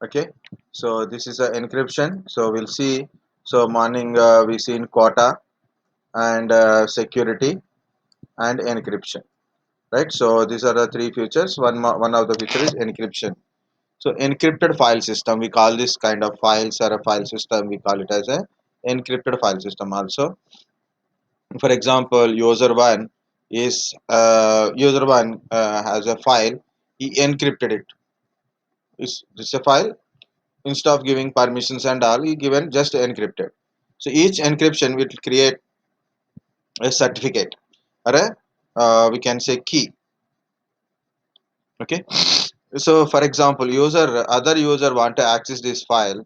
Okay, so this is a encryption. So we'll see. So morning we see in quota and security and encryption, right? So these are the three features. One of the feature is encryption. So encrypted file system, we call this kind of files or a file system, we call it as a encrypted file system also. For example, user one has a file, he encrypted it. Is this a file? Instead of giving permissions and all, he given just encrypted. So each encryption will create a certificate or a we can say key. Okay. So for example, other user want to access this file,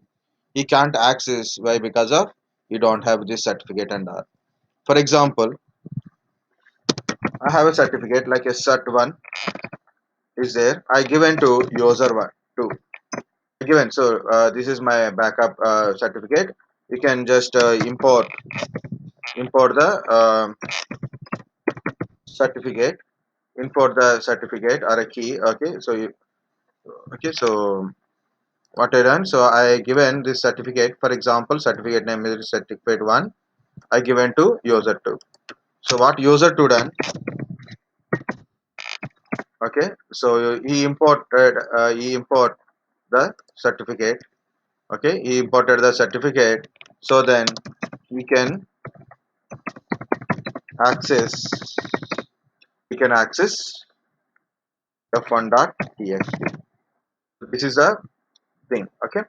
he can't access. Why? Because of you don't have this certificate and all. For example, I have a certificate like a cert1 is there. I given to user one two. Given. So this is my backup certificate. You can just import the certificate. Import the certificate or a key. Okay. So what I done? So I given this certificate. For example, certificate name is certificate one. I given to user two. So what user two done? Okay, so he import the certificate. Okay, he imported the certificate. So then we can access access f1.txt. This is a thing. Okay,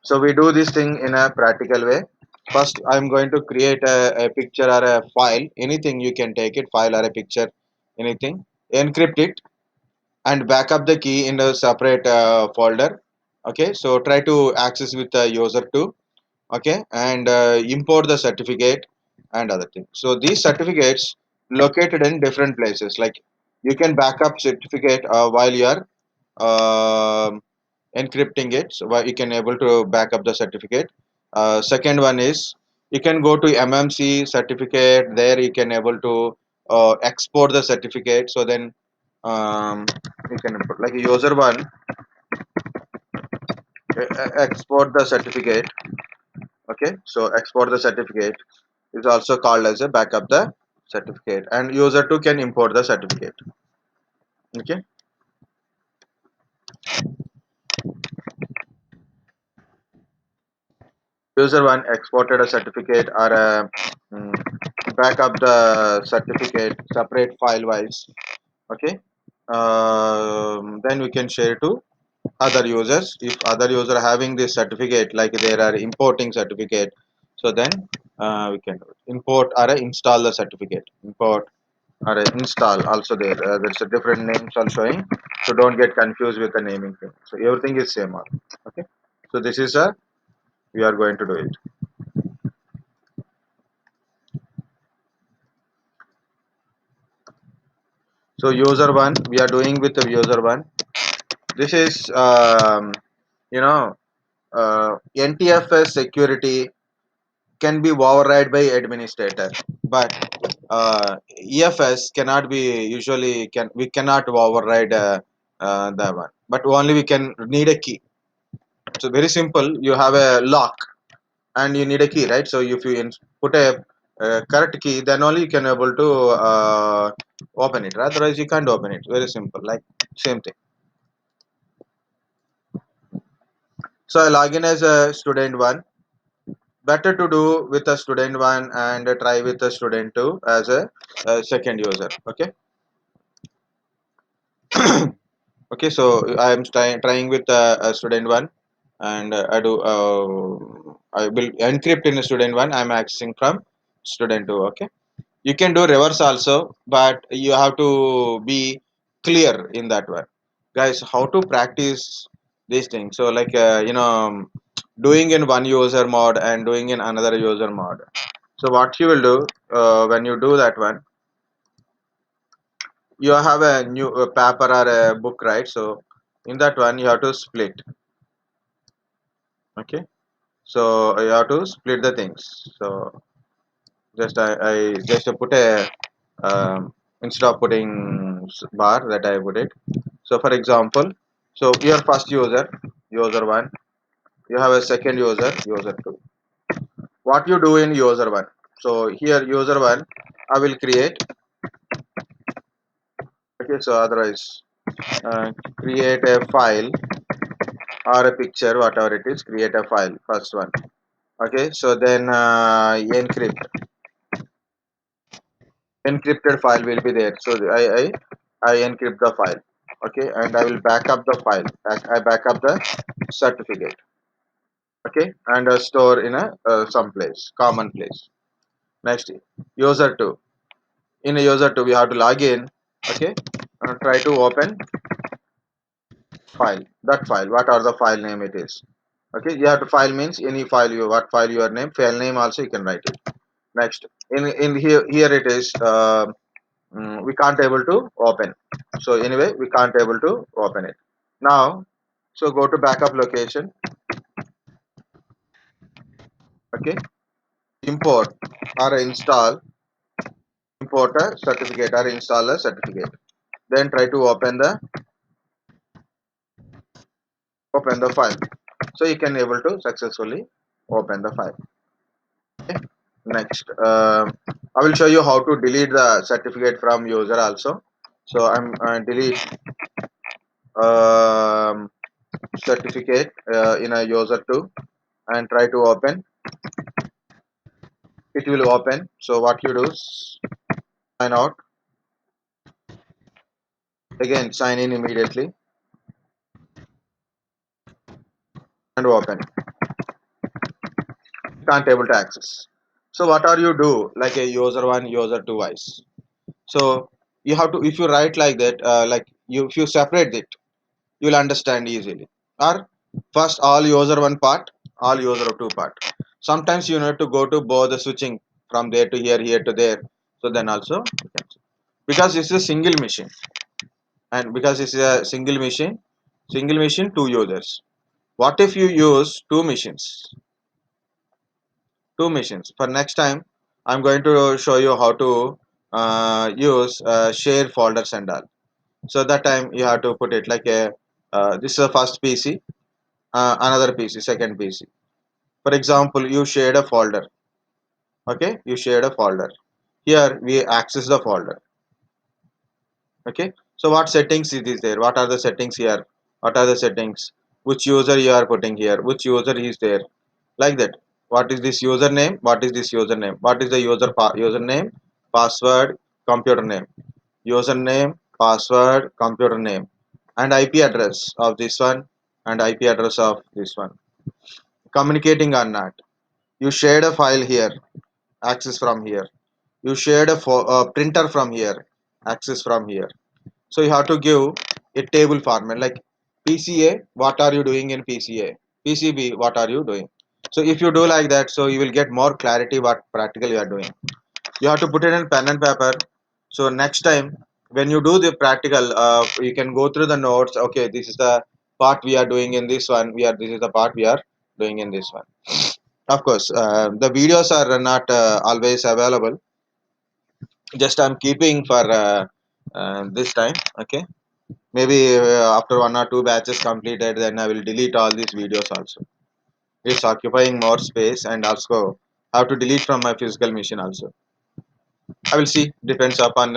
so we do this thing in a practical way. First I'm going to create a picture or a file, anything you can take it, file or a picture, anything, encrypt it and backup the key in a separate folder. Okay, so try to access with the user 2. Okay, and import the certificate and other things. So these certificates located in different places, like you can backup certificate while you are encrypting it, so you can able to back up the certificate. Second one is you can go to mmc certificate, there you can able to export the certificate. So then you can import like user one, export the certificate. Okay, so export the certificate is also called as a backup the certificate, and user 2 can import the certificate. Okay, user 1 exported a certificate or a mm, backup the certificate separate file wise. Okay, then we can share to other users. If other user having this certificate, like there are importing certificate, so then we can import or install the certificate. Import or install also there. There's a different names are showing, so don't get confused with the naming thing. So everything is same all. Okay, so this is a we are going to do it. So user one, we are doing with the user one. This is you know NTFS security can be override by administrator, but EFS cannot be, usually can we cannot override the one, but only we can need a key. So very simple. You have a lock and you need a key, right? So if you put a correct key, then only you can able to open it. Otherwise, you can't open it. Very simple. Like same thing. So I log in as a student one. Better to do with a student one and try with a student two as a second user. Okay. Okay. So I am trying with a student one, and I do. I will encrypt in a student one. I am accessing from student two. Okay. You can do reverse also, but you have to be clear in that one, guys. How to practice these things? So like doing in one user mode and doing in another user mode. So what you will do when you do that one, you have a new paper or a book, right? So in that one you have to split. Okay, so you have to split the things. So I just put a instead of putting bar, that I put it. So for example, so your first user, user one. you have a second user, user 2. What you do in user 1? So here user 1, I will create. Okay, so otherwise uh, create a file or a picture, whatever it is, create a file, first one. Okay, so then encrypted file will be there. So I encrypt the file. Okay, and I will back up the file. I back up the certificate. Okay, and store in a some place, common place. Next, user 2. In a user 2, we have to log in. Okay, try to open file. That file, what are the file name it is. Okay, you have to file means any file, you what file your name, file name also you can write it. Next, in here it is we can't able to open. So anyway, we can't able to open it now. So go to backup location. Okay, import or install, import a certificate or install a certificate. Then try to open the file. So you can able to successfully open the file. Okay. Next, I will show you how to delete the certificate from user also. So I'm delete um, certificate in a user 2 and try to open. It will open. So what you do is sign out, again sign in immediately and open. Can't able to access. So what are you do like a user 1 user 2 wise. So you have to, if you write like that, like you, if you separate it, you'll understand easily. Or first all user 1 part, all user 2 part. Sometimes you need to go to both the switching from there to here, here to there. So then also you can see. Because it's a single machine, and because it's a single machine, two users. What if you use two machines? For next time, I'm going to show you how to use share folders and all. So that time you have to put it like a this is the first PC, another PC, second PC. For example, you shared a folder. Okay, you shared a folder. Here we access the folder. Okay, so what settings it is there? What are the settings here? What are the settings? Which user you are putting here? Which user is there? Like that. What is this username? What is this username? What is the username, password, computer name? Username, password, computer name, and IP address of this one, and IP address of this one. Communicating or not? You shared a file here, access from here. You shared a printer from here, access from here. So you have to give a table format like PCA, what are you doing in PCA? PCB, what are you doing? So if you do like that, so you will get more clarity what practical you are doing. You have to put it in pen and paper. So next time when you do the practical, you can go through the notes. Okay, this is the part we are doing in this one. This is the part we are doing in this one. Of course, the videos are not always available. Just I'm keeping for this time. Okay, maybe after one or two batches completed, then I will delete all these videos also. It's occupying more space, and also have to delete from my physical machine also. I will see. Depends upon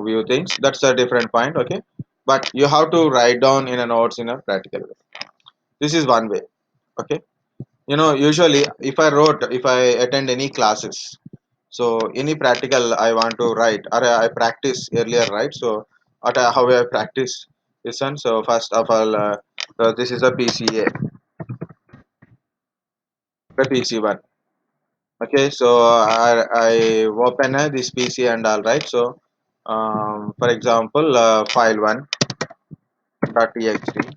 view things. That's a different point. Okay, but you have to write down in a notes in a practical way. This is one way. Okay, usually if I attend any classes, so any practical I want to write or I practice earlier, right? So how I practice this one. So first of all, so this is a PCA, the PC one. Okay, so I open this PC and all, right. So for example, file one dot txt.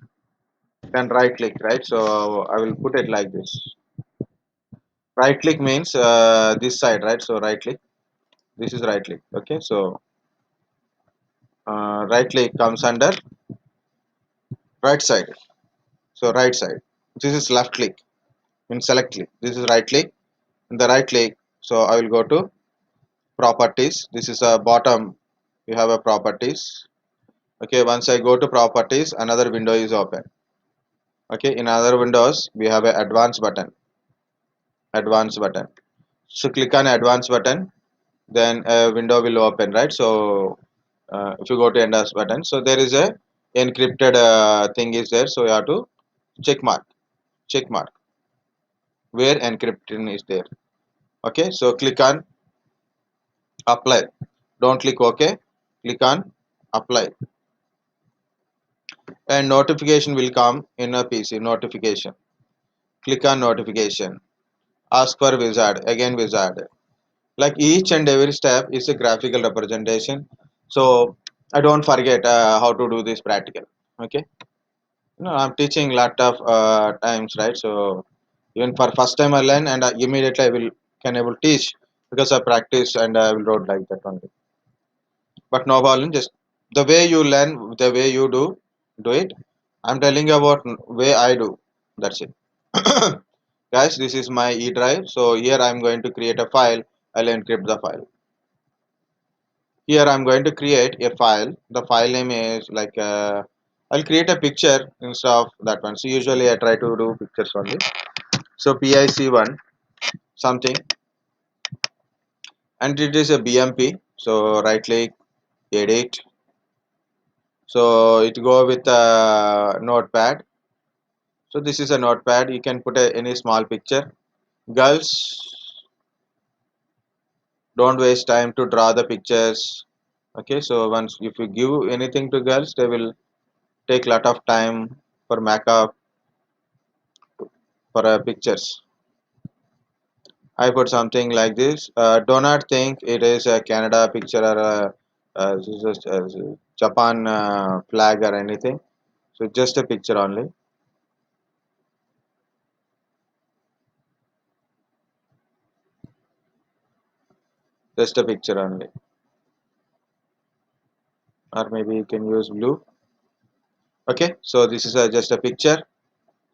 Then right click, right. So I will put it like this. Right click means this side, right. So right click. This is right click. Okay, so right click comes under right side. So right side. This is left click. In select click. This is right click. In the right click. So I will go to properties. This is a bottom. You have a properties. Okay, once I go to properties, another window is open. Okay, in other windows we have a advanced button. So click on advanced button, then a window will open, right? So if you go to advanced button, so there is a encrypted thing is there, so you have to check mark where encryption is there. Okay, so click on apply, don't click ok, click on apply, and notification will come in a pc notification. Click on notification, ask for wizard, again wizard. Like each and every step is a graphical representation, so I don't forget how to do this practical. Okay, I'm teaching lot of times, right? So even for first time I learn, and immediately I will can able teach because I practice and I will wrote like that only. But no problem, just the way you learn, the way you do it. I'm telling you about way I do, that's it. Guys, this is my e drive, so here I'm going to create a file. I'll encrypt the file. Here I'm going to create a file. The file name is like I'll create a picture instead of that one. So usually I try to do pictures only. So pic1 something, and it is a bmp. So right click, edit. So it go with notepad. So this is a notepad. You can put any small picture. Girls, don't waste time to draw the pictures. Okay, so once if you give anything to girls, they will take lot of time for makeup, for pictures. I put something like this. Do not think it is a Canada picture or this is a Japan flag or anything. So just a picture only. Just a picture only. Or maybe you can use blue. Okay. So this is just a picture.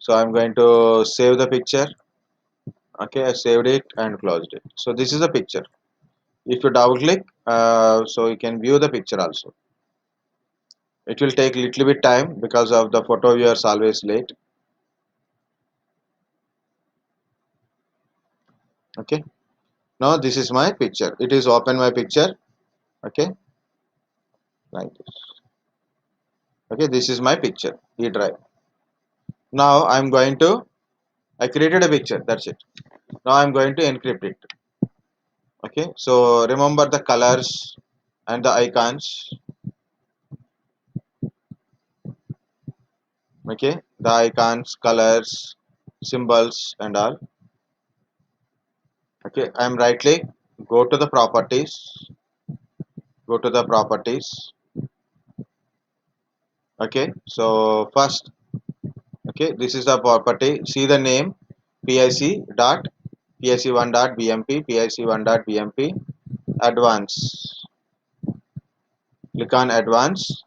So I'm going to save the picture. Okay. I saved it and closed it. So this is a picture. If you double click, so you can view the picture also. It will take little bit time because of the photo viewers always late. Okay. Now this is my picture. It is open my picture. Okay, like this. Okay, this is my picture. E drive. Now I'm going to. I created a picture. That's it. Now I'm going to encrypt it. Okay, so remember the colors and the icons. Okay, the icons, colors, symbols, and all. Okay, I'm right click. Go to the properties. Go to the properties. Okay, so first, okay, this is the property. See the name PIC dot PIC1 dot BMP, PIC1 dot BMP, advance. Click on advance.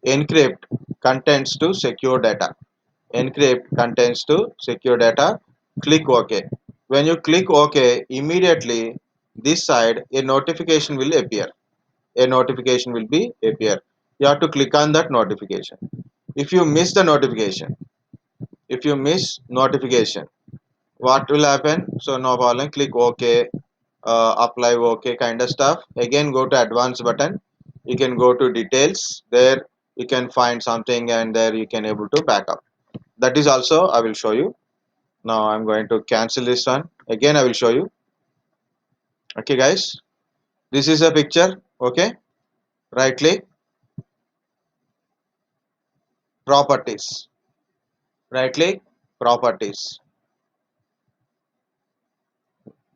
Encrypt contents to secure data. Encrypt contents to secure data. Click OK. When you click OK, immediately this side a notification will appear. A notification will be appear. You have to click on that notification. If you miss the notification, if you miss notification, what will happen? So no problem. Click OK, apply OK kind of stuff. Again, go to advanced button. You can go to details. There you can find something, and there you can able to back up. That is also I will show you. Now I'm going to cancel this one. Again I will show you. Okay guys, this is a picture. Okay, right click, properties. Right click, properties.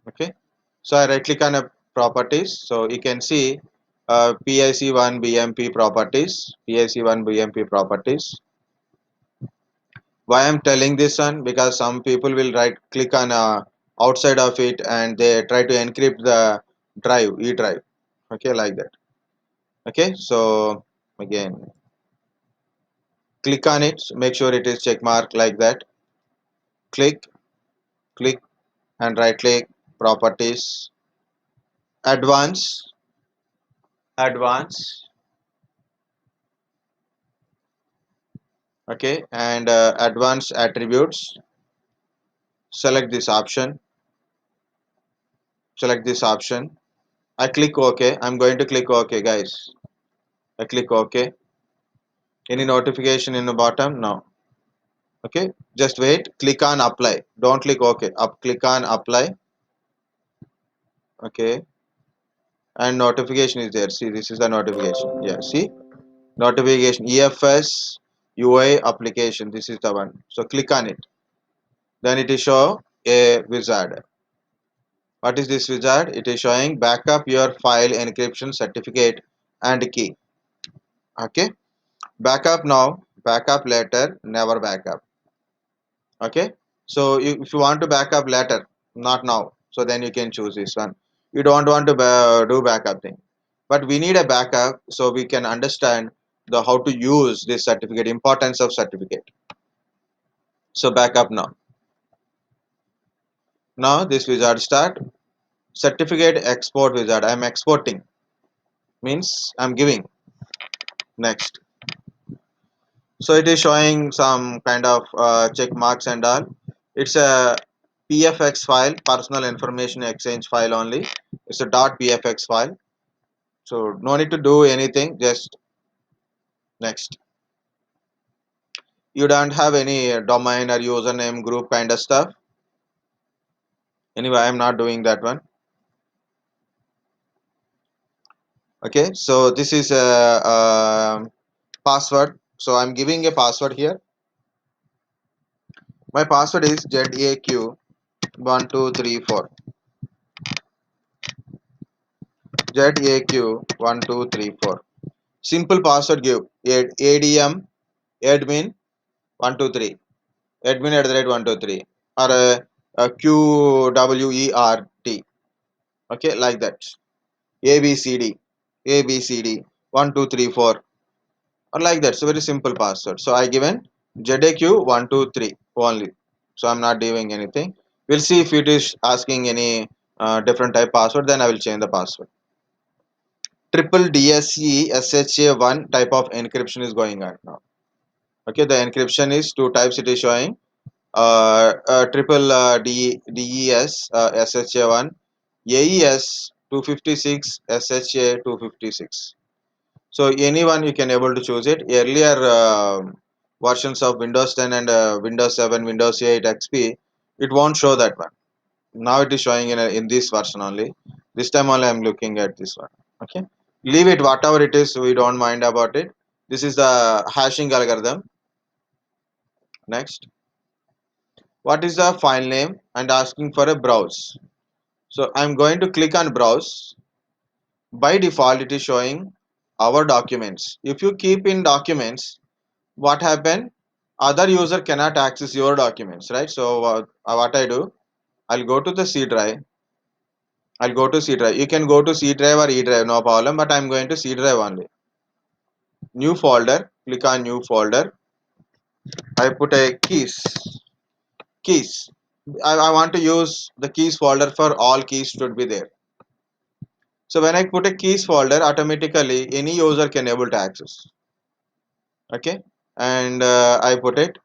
Okay, so I right click on a properties, so you can see PIC1 BMP properties, PIC1 BMP properties. Why I'm telling this one? Because some people will right click on outside of it and they try to encrypt the drive, e drive. Okay, like that. Okay, so again click on it, make sure it is check mark like that. Click, click, and right click, properties, advance, advance. Okay, and advanced attributes, select this option, select this option. I click OK. I'm going to click OK, guys. I click OK. Any notification in the bottom? No. Okay, just wait. Click on apply. Don't click OK. Click on apply. Okay, and notification is there. See, this is the notification. Yeah, see, notification EFS UI application. This is the one. So click on it. Then it is show a wizard. What is this wizard? It is showing backup your file encryption certificate and key. Okay, backup now, backup later, never backup. Okay, so if you want to backup later, not now, so then you can choose this one. You don't want to do backup thing, but we need a backup so we can understand the how to use this certificate, importance of certificate. So backup now. Now this wizard start, certificate export wizard. I'm exporting, means I'm giving. Next, so it is showing some kind of check marks and all. It's a pfx file, personal information exchange file only. It's a .pfx file, so no need to do anything, just next. You don't have any domain or username group kind of stuff. Anyway, I'm not doing that one. Okay, so this is a password, so I'm giving a password here. My password is ZAQ1234. ZAQ1234. Simple password give ADM admin 123, admin at the rate 123, or QWERT. Okay, like that. ABCD, ABCD 1234, or like that. So very simple password. So I given ZAQ123 only. So I'm not doing anything. We'll see if it is asking any different type password. Then I will change the password. Triple DSE SHA1 type of encryption is going on now. Okay, the encryption is two types. It is showing triple DES SHA1, AES 256, SHA 256. So anyone you can able to choose it. Earlier versions of Windows 10 and Windows 7, Windows 8 XP, it won't show that one. Now it is showing in this version only. This time only I'm looking at this one. Okay, leave it whatever it is. We don't mind about it. This is the hashing algorithm. Next, what is the file name and asking for a browse. So I'm going to click on browse. By default it is showing our documents. If you keep in documents, what happen, other user cannot access your documents, right? So what I do, I'll go to the C drive. I'll go to C drive. You can go to C drive or E drive, no problem, but I'm going to C drive only. New folder, click on new folder. I put a keys. I want to use the keys folder for all keys should be there. So when I put a keys folder, automatically any user can able to access. Okay, and I put it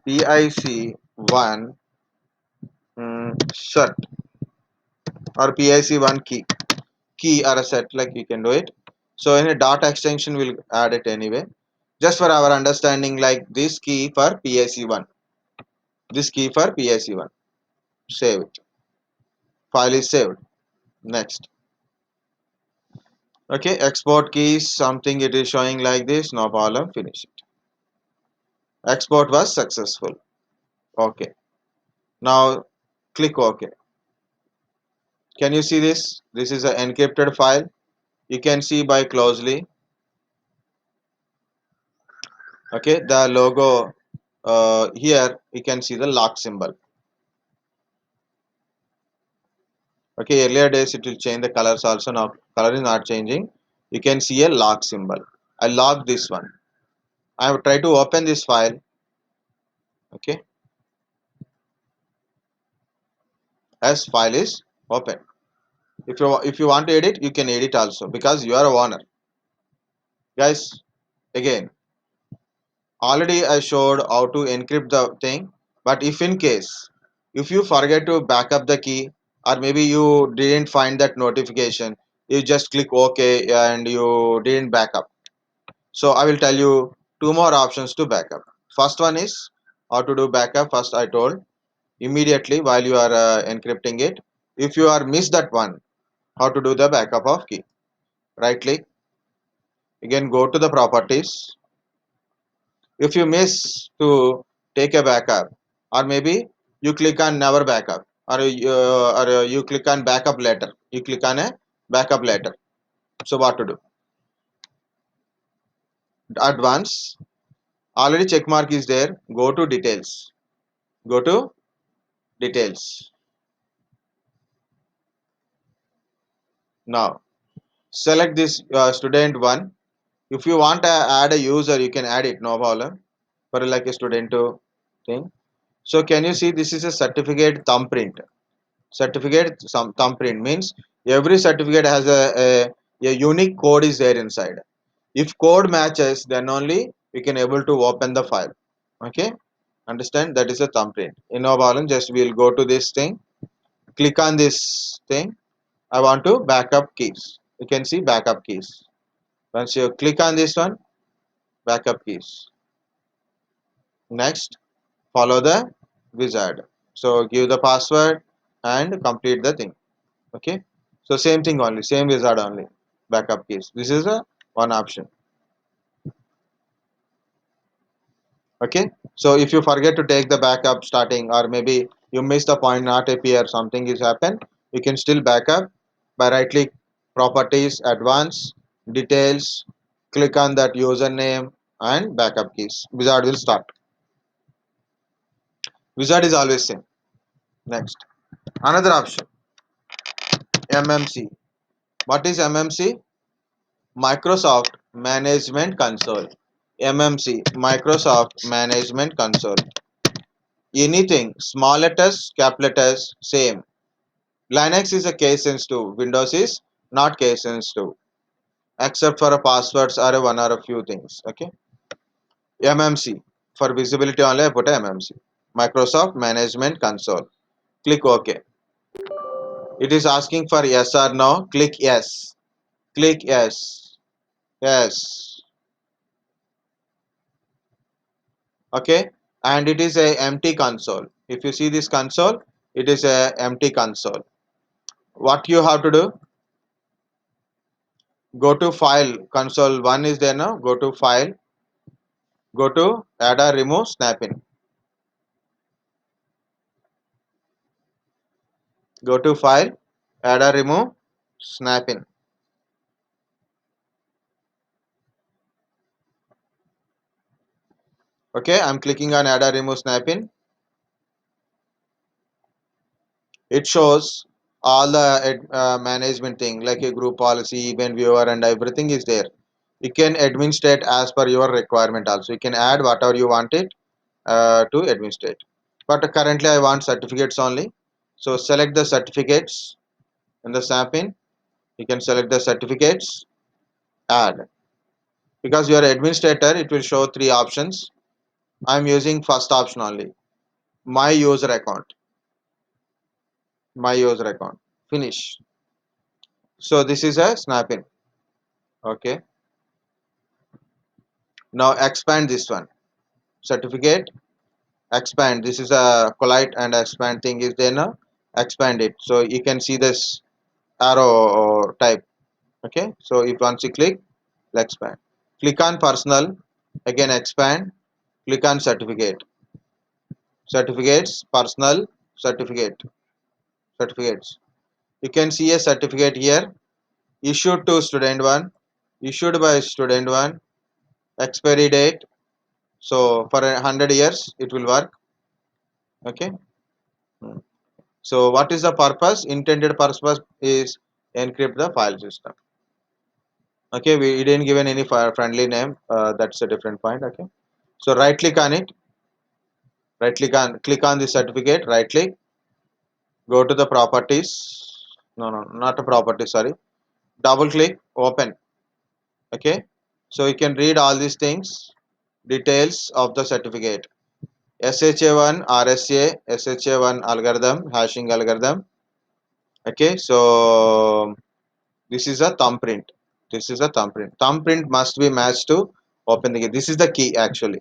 PIC1 cert or PIC1 key or a set, like you can do it. So in a dot extension will add it anyway. Just for our understanding, like this key for PIC1, this key for PIC1. Save it. File is saved. Next. Okay, export keys, something it is showing like this, no problem, finish it. Export was successful. Okay, now click OK. Can you see this? This is an encrypted file. You can see by closely. Okay, the logo here you can see the lock symbol. Okay, earlier days it will change the colors also. Now color is not changing. You can see a lock symbol. I lock this one. I will try to open this file. Okay, as file is open. If you want to edit, you can edit also because you are a owner. Guys, again, Already I showed how to encrypt the thing, but if in case, if you forget to back up the key, or maybe you didn't find that notification, you just click OK and you didn't back up. So I will tell you two more options to backup. First one is how to do backup. First I told immediately while you are encrypting it. If you are miss that one, how to do the backup of key? Right click, again go to the properties. If you miss to take a backup, or maybe you click on never backup, or you click on backup later. You click on a backup later. So what to do? Advance. Already check mark is there. Go to details. Go to details. Now select this student one. If you want to add a user, you can add it, no problem. For like a student thing. So can you see this is a certificate thumbprint? Certificate some thumbprint means every certificate has a unique code is there inside. If code matches, then only we can able to open the file. Okay, understand? That is a thumbprint. In no problem. Just we'll go to this thing. Click on this thing. I want to backup keys. You can see backup keys. Once you click on this one, backup keys. Next, follow the wizard. So give the password and complete the thing. Okay. So same thing only, same wizard only. Backup keys. This is a one option. Okay. So if you forget to take the backup starting, or maybe you miss the point not appear, something is happened, you can still backup by right click properties, advanced, details, click on that username and backup keys. Wizard will start. Wizard is always same. Next. Another option, MMC. What is MMC? Microsoft Management Console. MMC, Microsoft Management Console. Anything, small letters, cap letters, same. Linux is a case sensitive, Windows is not case sensitive, except for a passwords or a one or a few things. Okay. MMC, for visibility only I put a MMC. Microsoft Management Console. Click OK. It is asking for yes or no. Click yes. Click yes. Yes. Okay, and it is a empty console. If you see this console, it is a empty console. What you have to do, go to file, console 1 is there now, go to file, go to add or remove snap-in, go to file, add or remove snap-in. Okay, I'm clicking on add or remove snap-in. It shows all the management thing like a group policy, event viewer, and everything is there. You can administrate as per your requirement also. You can add whatever you want it to administrate, but currently I want certificates only. So select the certificates in the snap-in. You can select the certificates, add. Because you are administrator, it will show three options. I'm using first option only, my user account. My user account, finish. So this is a snap-in. Okay, now expand this one, certificate, expand. This is a collide and expand thing is there now. Expand it, so you can see this arrow type. Okay, so if once you click, expand, click on personal, again expand, click on certificate, certificates, personal, certificate, certificates. You can see a certificate here, issued to student 1, issued by student 1, expiry date. So for 100 years it will work. Okay. Hmm. So what is the purpose? Intended purpose is encrypt the file system. Okay, we didn't given any friendly name, that's a different point. Okay, so right click on it, right click on the certificate, right click, go to the properties, no, not a property, sorry, double click, open. Okay, so you can read all these things, details of the certificate. SHA1 RSA, SHA1 algorithm, hashing algorithm. Okay, so this is a thumbprint. This is a thumbprint. Thumbprint must be matched to open the key. This is the key actually.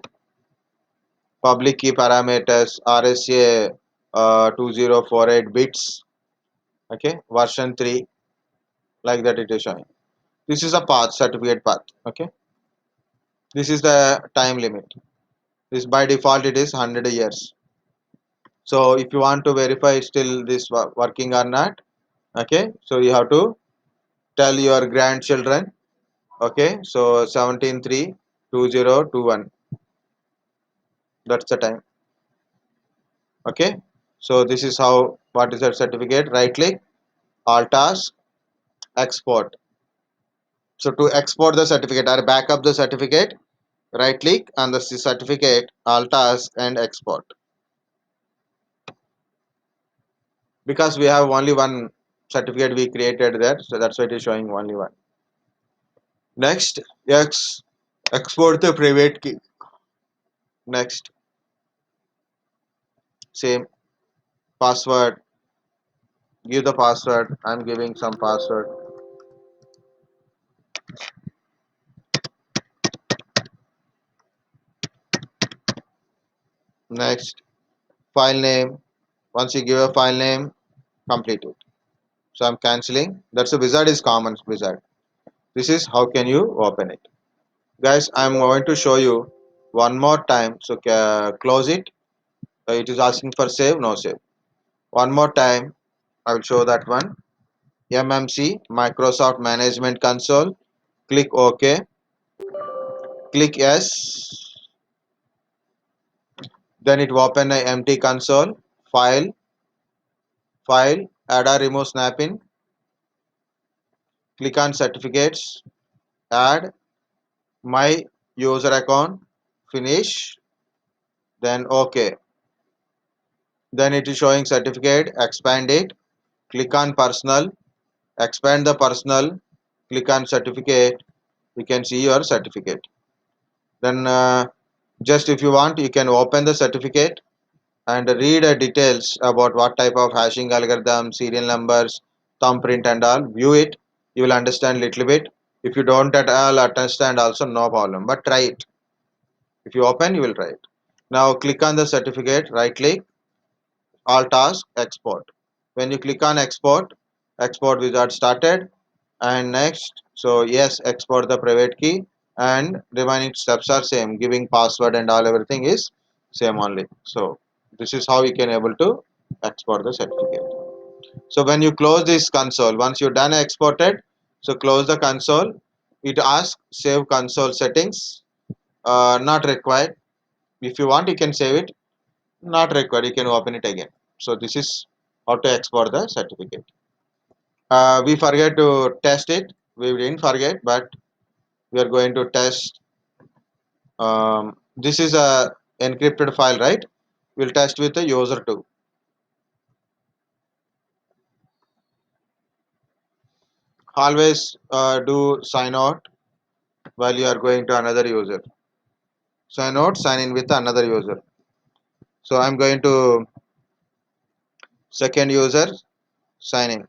Public key parameters RSA 2048 bits. Okay, version 3, like that it is showing. This is a path, certificate path. Okay, this is the time limit. This by default it is 100 years. So if you want to verify still this working or not, okay, so you have to tell your grandchildren. Okay, so 17/3/2021, that's the time. Okay, so this is how, what is that certificate? Right click, alt task, export. So to export the certificate or backup the certificate, right click on the certificate, alt task and export. Because we have only one certificate we created there, so that's why it is showing only one. Next, export the private key. Next, same password, give the password. I'm giving some password. Next, file name. Once you give a file name, complete it. So I'm canceling. That's a wizard is common wizard. This is how can you open it. Guys, I'm going to show you one more time. So close it. It is asking for save, no save. One more time, I will show that one. MMC, Microsoft Management Console. Click OK. Click yes. Then it will open a empty console. File, file, add or remove snap-in. Click on certificates. Add my user account. Finish. Then OK. Then it is showing certificate. Expand it. Click on personal. Expand the personal. Click on certificate. You can see your certificate. Then just if you want, you can open the certificate and read details about what type of hashing algorithm, serial numbers, thumbprint and all. View it. You will understand little bit. If you don't at all understand also, no problem, but try it. If you open, you will try it. Now click on the certificate, right click, alt task, export. When you click on export, export wizard started. And next, so yes, export the private key, and remaining steps are same, giving password and all, everything is same only. So this is how you can able to export the certificate. So when you close this console, once you're done exported, so close the console. It asks save console settings, not required. If you want, you can save it. Not required, you can open it again. So this is how to export the certificate. We forget to test it. We didn't forget, but we are going to test. This is a encrypted file, right? We'll test with the user too. Always do sign out while you are going to another user. Sign out, sign in with another user. So I'm going to second user, sign in.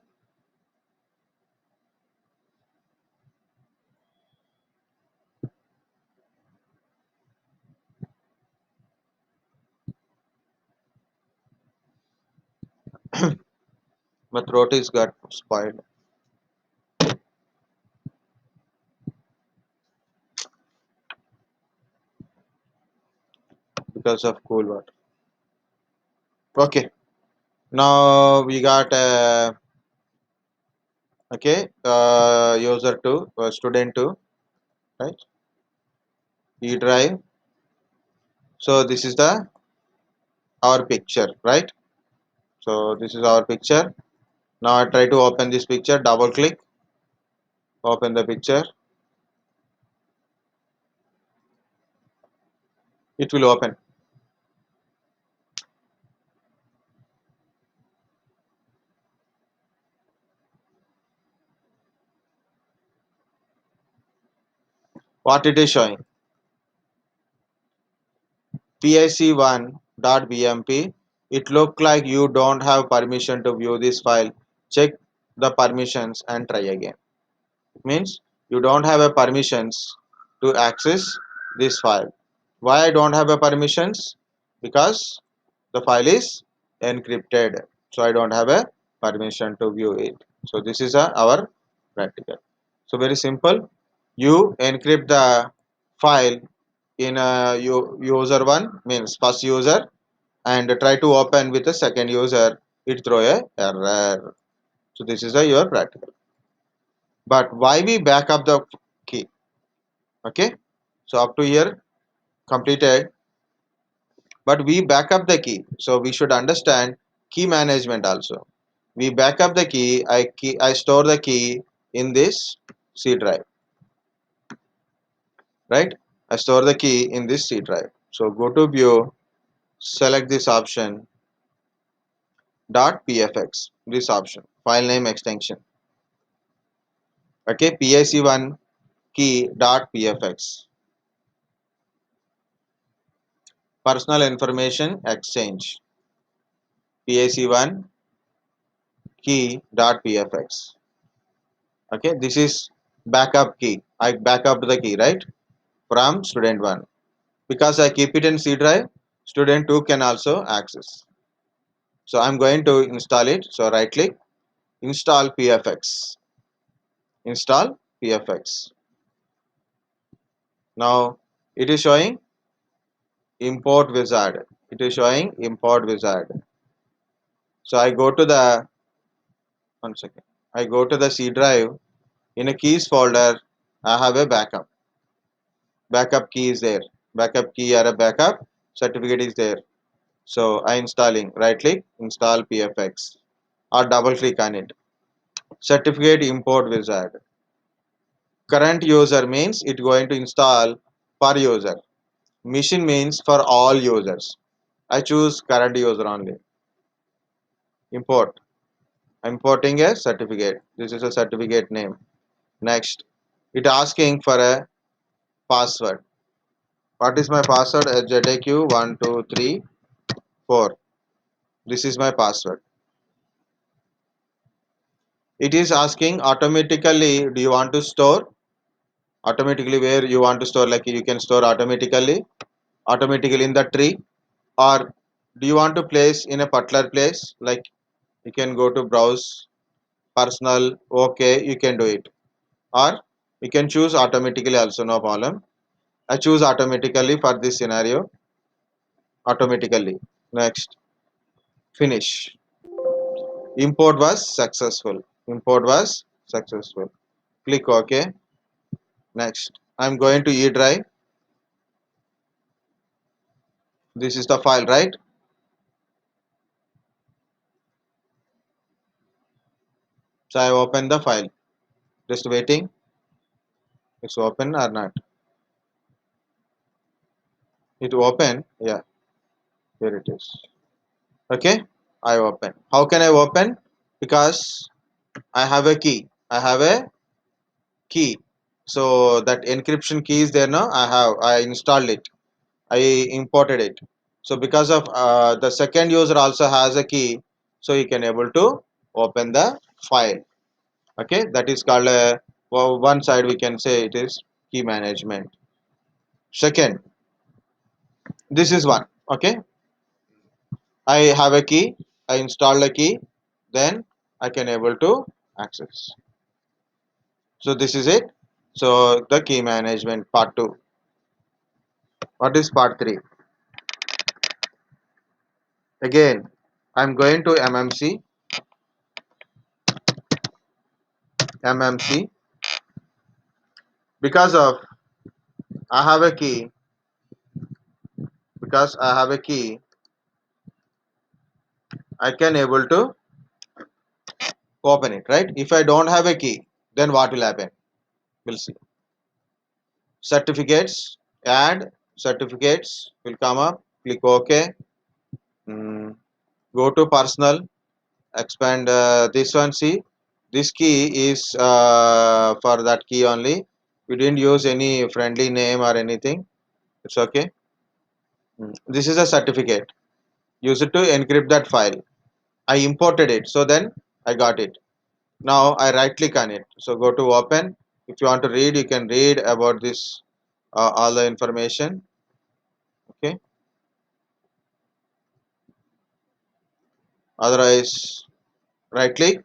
My throat is got spoiled because of cool water. Okay, now we got okay, user two, student two, right? E drive. So this is the our picture, right? So this is our picture. Now I try to open this picture, double click, open the picture, it will open. What it is showing? pic1.bmp. It look like you don't have permission to view this file. Check the permissions and try again. Means you don't have a permissions to access this file. Why I don't have a permissions? Because the file is encrypted, so I don't have a permission to view it. So this is our practical. So very simple. You encrypt the file in user one, means first user, and try to open with the second user. It throw a error. So this is your practical. But why we back up the key? Okay. So up to here completed. But we back up the key, so we should understand key management also. We back up the key, I store the key in this C drive, right? I store the key in this C drive. So go to view, select this option .pfx, this option, file name extension. Okay, PIC1 key .pfx, personal information exchange, PIC1 key .pfx. Okay, this is backup key. I back up the key, right, from student 1. Because I keep it in C drive, student 2 can also access. So I'm going to install it. So right click, install pfx, install pfx. Now it is showing import wizard, it is showing import wizard. So I go to the, one second, I go to the C drive. In a keys folder I have a backup key is there, backup key or a backup certificate is there. So I installing, right click, install pfx, or double click on it. Certificate import wizard. Current user means it going to install per user. Machine means for all users. I choose current user only. Import. I'm importing a certificate. This is a certificate name. Next, it asking for a password. What is my password? ZAQ1234. This is my password. It is asking automatically, do you want to store automatically, where you want to store, like you can store automatically in the tree, or do you want to place in a particular place, like you can go to browse personal, okay, you can do it, or you can choose automatically also, no problem. I choose automatically for this scenario, automatically. Next, finish. Import was successful. Click ok. Next, I'm going to E drive. This is the file, right? So I open the file, just waiting it's open or not. It open, yeah, here it is. Okay, I open. How can I open? Because I have a key, I have a key. So that encryption key is there now. I installed it, I imported it. So because of the second user also has a key, so you can able to open the file. Okay, that is called a, well, one side we can say it is key management. Second, this is one. Okay, I have a key, I install a key, then I can able to access. So this is it. So the key management part 2. What is part 3? Again, I'm going to MMC. Because of I have a key, because I have a key, I can able to open it, right? If I don't have a key, then what will happen? We'll see. Certificates, add certificates will come up. Click OK. Go to personal, expand this one. See, this key is for that key only. We didn't use any friendly name or anything. It's okay. This is a certificate. Use it to encrypt that file. I imported it, so then I got it. Now I right click on it. So go to open. If you want to read, you can read about this all the information. Okay. Otherwise, right click,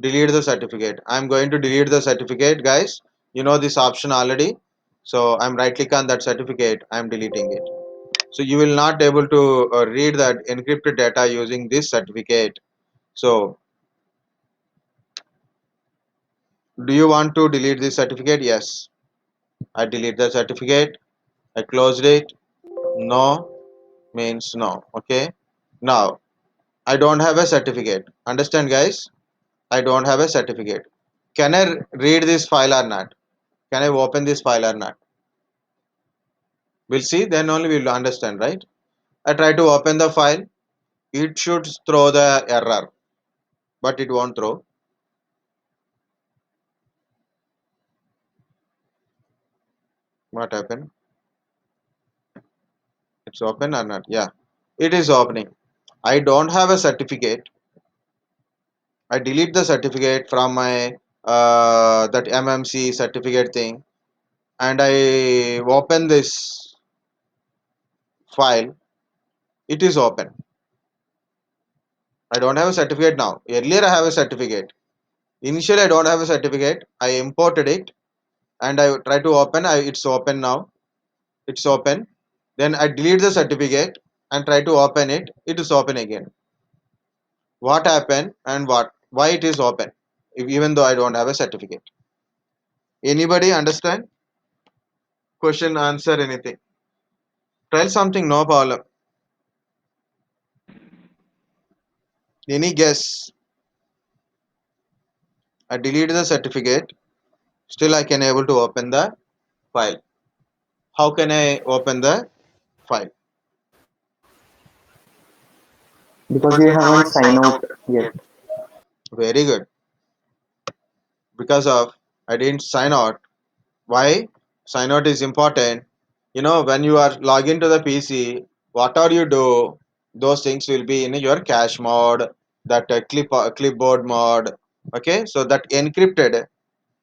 delete the certificate. I'm going to delete the certificate, guys. You know this option already. So I'm right click on that certificate. I'm deleting it. So you will not able to read that encrypted data using this certificate. So do you want to delete this certificate? Yes. I delete the certificate. I closed it. No means no. Okay. Now I don't have a certificate. Understand, guys? I don't have a certificate. Can I read this file or not? Can I open this file or not? We'll see. Then only we'll understand, right? I try to open the file. It should throw the error, but it won't throw. What happened? It's open or not? Yeah, it is opening. I don't have a certificate. I delete the certificate from my that MMC certificate thing, and I open this file. It is open. I don't have a certificate now. Earlier I have a certificate. Initially I don't have a certificate. I imported it and I try to open. It's open now. It's open. Then I delete the certificate and try to open it. It is open again. What happened and what? Why it is open? Even though I don't have a certificate. Anybody understand? Question, answer, anything. Try something, no problem. Any guess? I delete the certificate. Still I can able to open the file. How can I open the file? Because you haven't signed out yet. Very good. Because of I didn't sign out. Why? Sign out is important. You know, when you are log into the PC, whatever you do, those things will be in your cache mode, that clipboard mode. Okay, so that encrypted.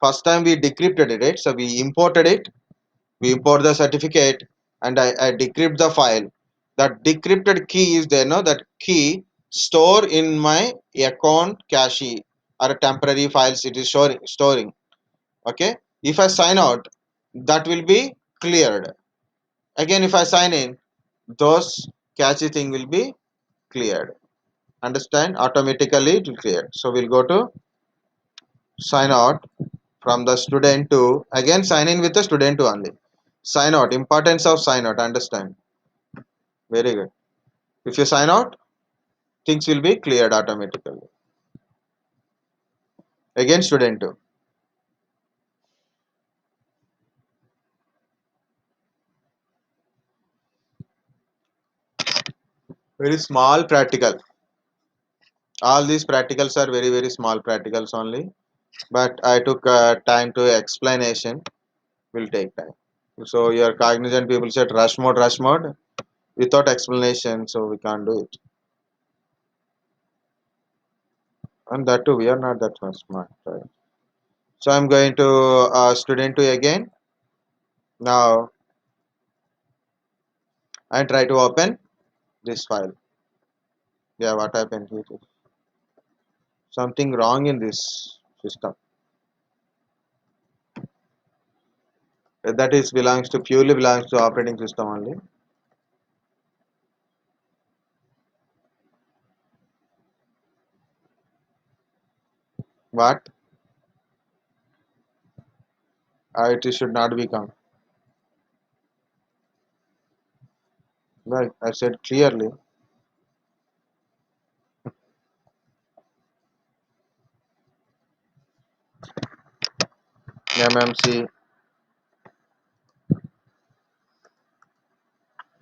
First time we decrypted it, right? So we imported it. We import the certificate, and I decrypt the file. That decrypted key is there. No, that key store in my account cache or temporary files. It is storing. Okay, if I sign out, that will be cleared. Again, if I sign in, those cache thing will be cleared. Understand? Automatically it will clear. So we'll go to sign out from the student to, again sign in with the student to only. Sign out, importance of sign out. Understand? Very good. If you sign out, things will be cleared automatically. Again student to. Very small practical. All these practicals are very small practicals only. But I took time to explanation. Will take time. So your cognizant people said rush mode without explanation, so we can't do it. And that too, we are not that much smart, right? So I'm going to student two again. Now I try to open this file. Yeah, what happened here? Something wrong in this system. That is belongs to purely belongs to operating system only. What? It should not become. Right, I said clearly. MMC.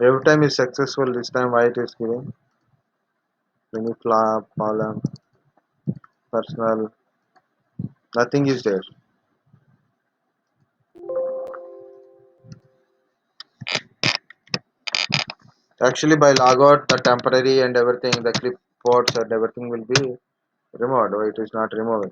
Every time is successful. This time, why it is giving? Mini flap, column, personal. Nothing is there. Actually, by logout, the temporary and everything, the clipboards and everything will be removed. Or it is not removing.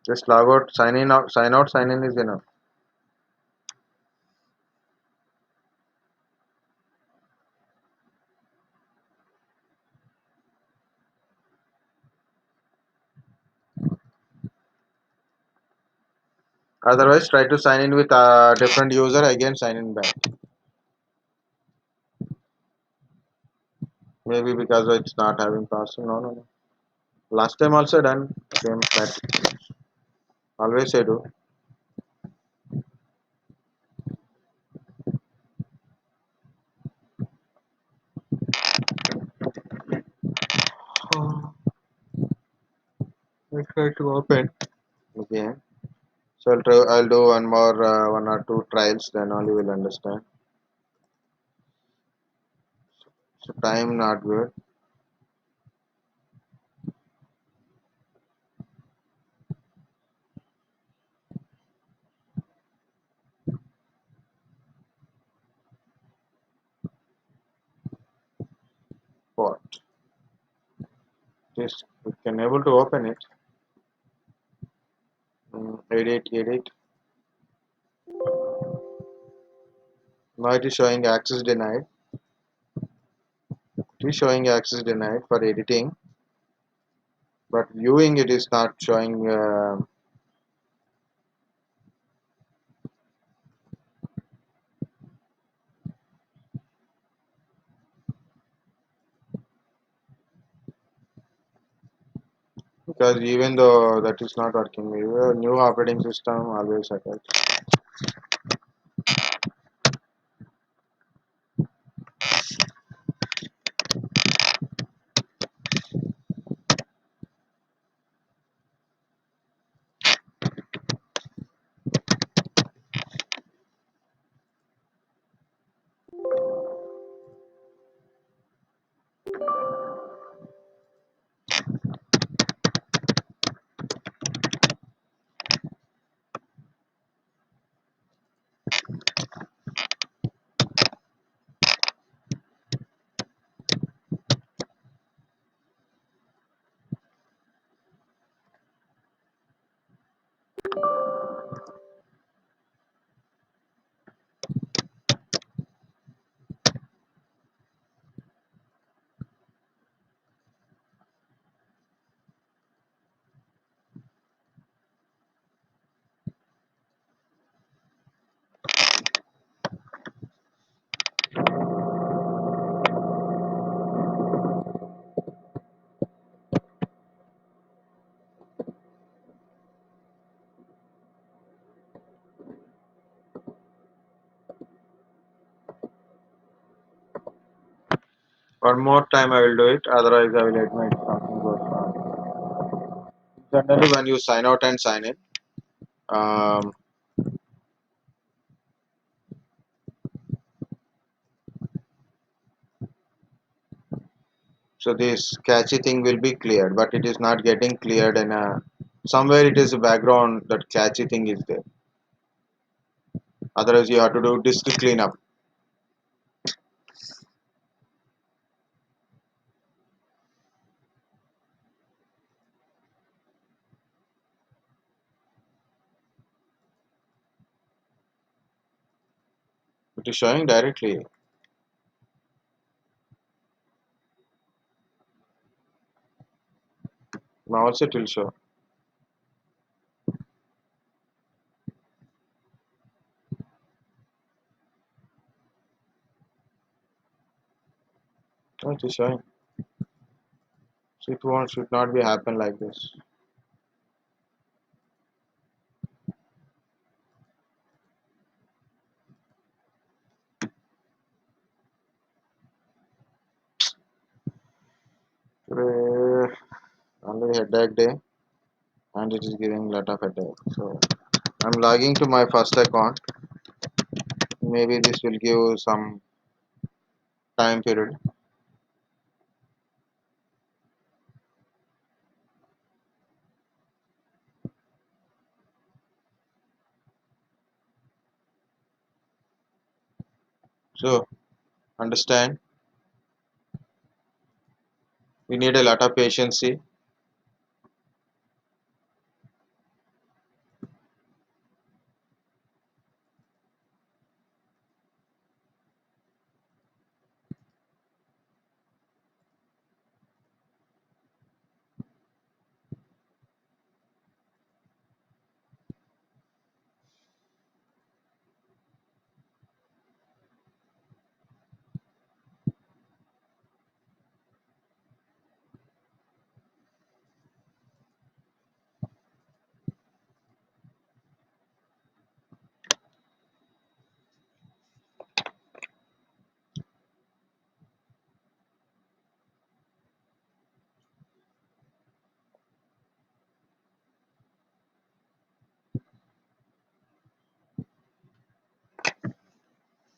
Just logout, sign out, sign in is enough. Otherwise, try to sign in with a different user again. Sign in back. Maybe because it's not having password. No, no, no. Last time also done same that. Always I do. I try to open. Okay. So I'll try, I'll do one more, one or two trials. Then only will understand. So time not good. What? This we can able to open it. Edit, edit. Now it is showing access denied. It is showing access denied for editing, but viewing it is not showing. Because even though that is not working, new operating system always attached. One more time I will do it. Otherwise I will admit something goes wrong. Generally, when you sign out and sign in, um, so this catchy thing will be cleared, but it is not getting cleared, and somewhere it is a background that catchy thing is there. Otherwise, you have to do disk cleanup. It is showing directly. Now also it will show. Oh, it is showing. So it won't should not be happen like this. Today only headache day, and it is giving lot of headache. So I'm logging to my first account. Maybe this will give some time period. So understand, we need a lot of patience.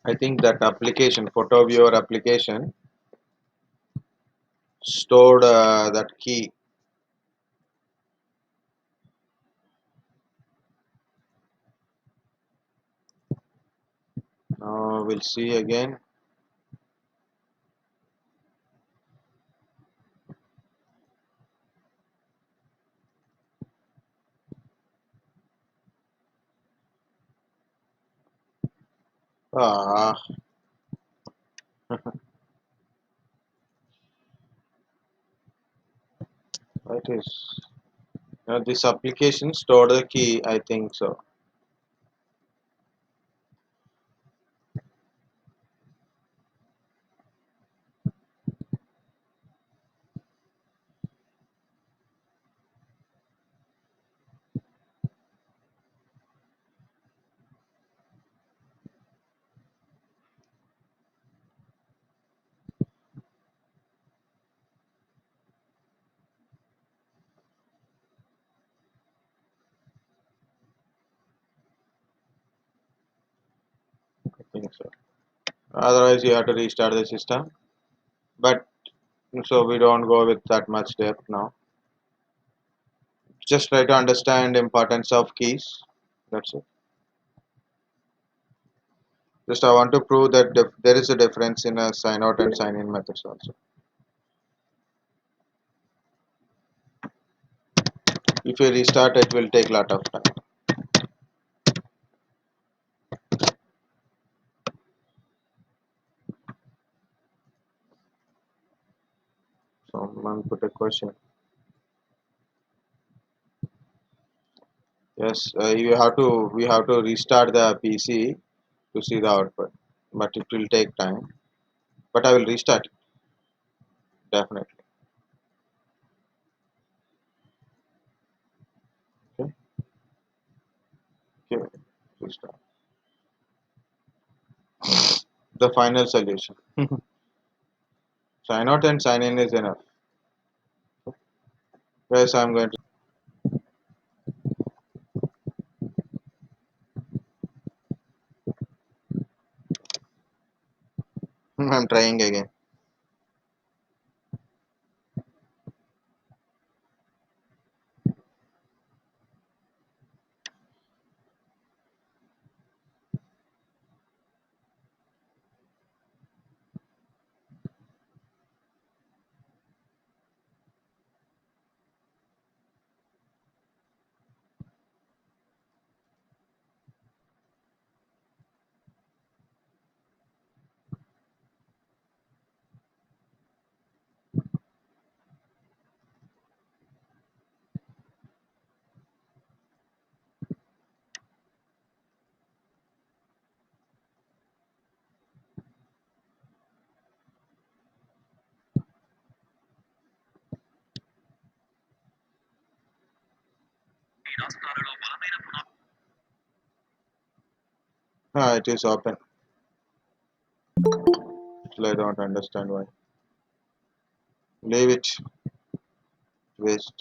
I think that application, photo viewer application, stored that key. Now we'll see again. Ah, that is. This application stored the key. I think so. I think so. Otherwise, you have to restart the system. But so we don't go with that much depth now. Just try to understand importance of keys. That's it. Just I want to prove that there is a difference in a sign out and sign in methods also. If you restart, it will take lot of time. Someone put a question. Yes, you have to. We have to restart the PC to see the output, but it will take time. But I will restart it definitely. Okay, okay, restart. The final solution. Sign out and sign in is enough. Yes, I'm going to. I'm trying again. Ah, it is open. Still, I don't understand why. Leave it. Waste.